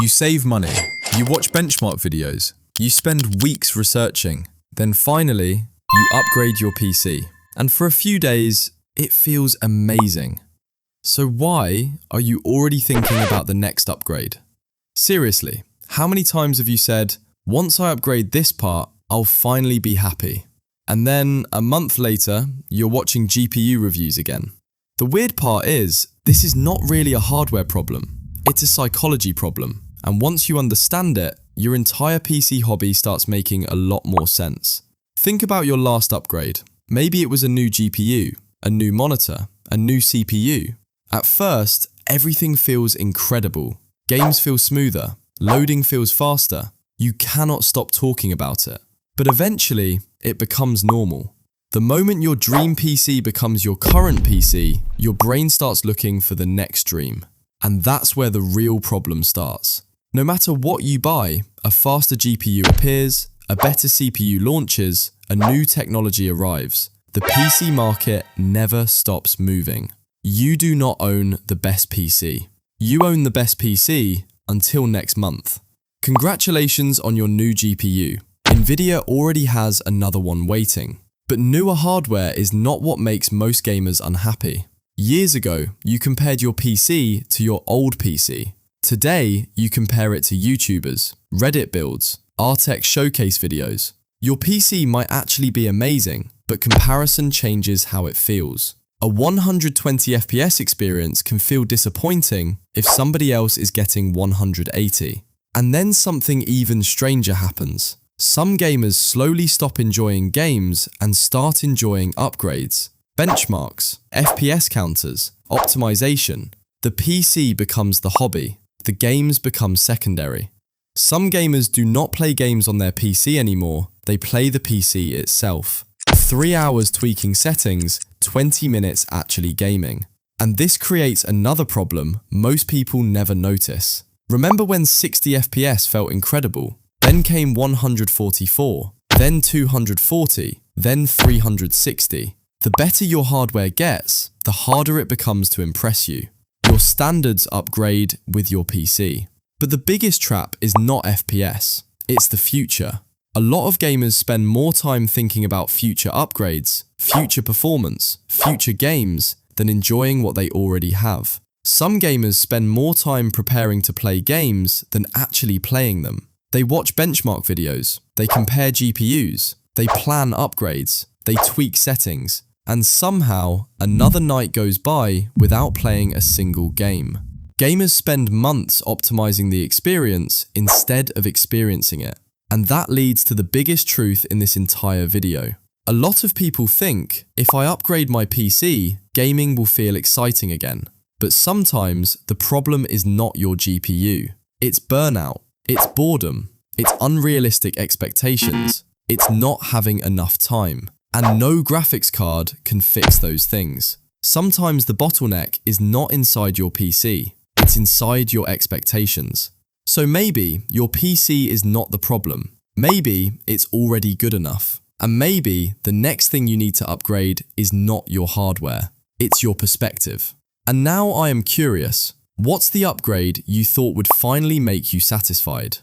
You save money, you watch benchmark videos, you spend weeks researching, then finally, you upgrade your PC. And for a few days, it feels amazing. So why are you already thinking about the next upgrade? Seriously, how many times have you said, once I upgrade this part, I'll finally be happy? And then a month later, you're watching GPU reviews again. The weird part is, this is not really a hardware problem. It's a psychology problem. And once you understand it, your entire PC hobby starts making a lot more sense. Think about your last upgrade. Maybe it was a new GPU, a new monitor, a new CPU. At first, everything feels incredible. Games feel smoother, loading feels faster. You cannot stop talking about it. But eventually, it becomes normal. The moment your dream PC becomes your current PC, your brain starts looking for the next dream. And that's where the real problem starts. No matter what you buy, a faster GPU appears, a better CPU launches, a new technology arrives. The PC market never stops moving. You do not own the best PC. You own the best PC until next month. Congratulations on your new GPU. Nvidia already has another one waiting. But newer hardware is not what makes most gamers unhappy. Years ago, you compared your PC to your old PC. Today, you compare it to YouTubers, Reddit builds, Artec showcase videos. Your PC might actually be amazing, but comparison changes how it feels. A 120 FPS experience can feel disappointing if somebody else is getting 180. And then something even stranger happens. Some gamers slowly stop enjoying games and start enjoying upgrades, benchmarks, FPS counters, optimization. The PC becomes the hobby. The games become secondary. Some gamers do not play games on their PC anymore, they play the PC itself. 3 hours tweaking settings, 20 minutes actually gaming. And this creates another problem most people never notice. Remember when 60 FPS felt incredible? Then came 144, then 240, then 360. The better your hardware gets, the harder it becomes to impress you. Your standards upgrade with your PC. But the biggest trap is not FPS, it's the future. A lot of gamers spend more time thinking about future upgrades, future performance, future games, than enjoying what they already have. Some gamers spend more time preparing to play games than actually playing them. They watch benchmark videos, they compare GPUs, they plan upgrades, they tweak settings, and somehow another night goes by without playing a single game. Gamers spend months optimizing the experience instead of experiencing it. And that leads to the biggest truth in this entire video. A lot of people think, if I upgrade my PC, gaming will feel exciting again. But sometimes the problem is not your GPU. It's burnout, it's boredom, it's unrealistic expectations, it's not having enough time. And no graphics card can fix those things. Sometimes the bottleneck is not inside your PC, it's inside your expectations. So maybe your PC is not the problem. Maybe it's already good enough. And maybe the next thing you need to upgrade is not your hardware, it's your perspective. And now I am curious, what's the upgrade you thought would finally make you satisfied?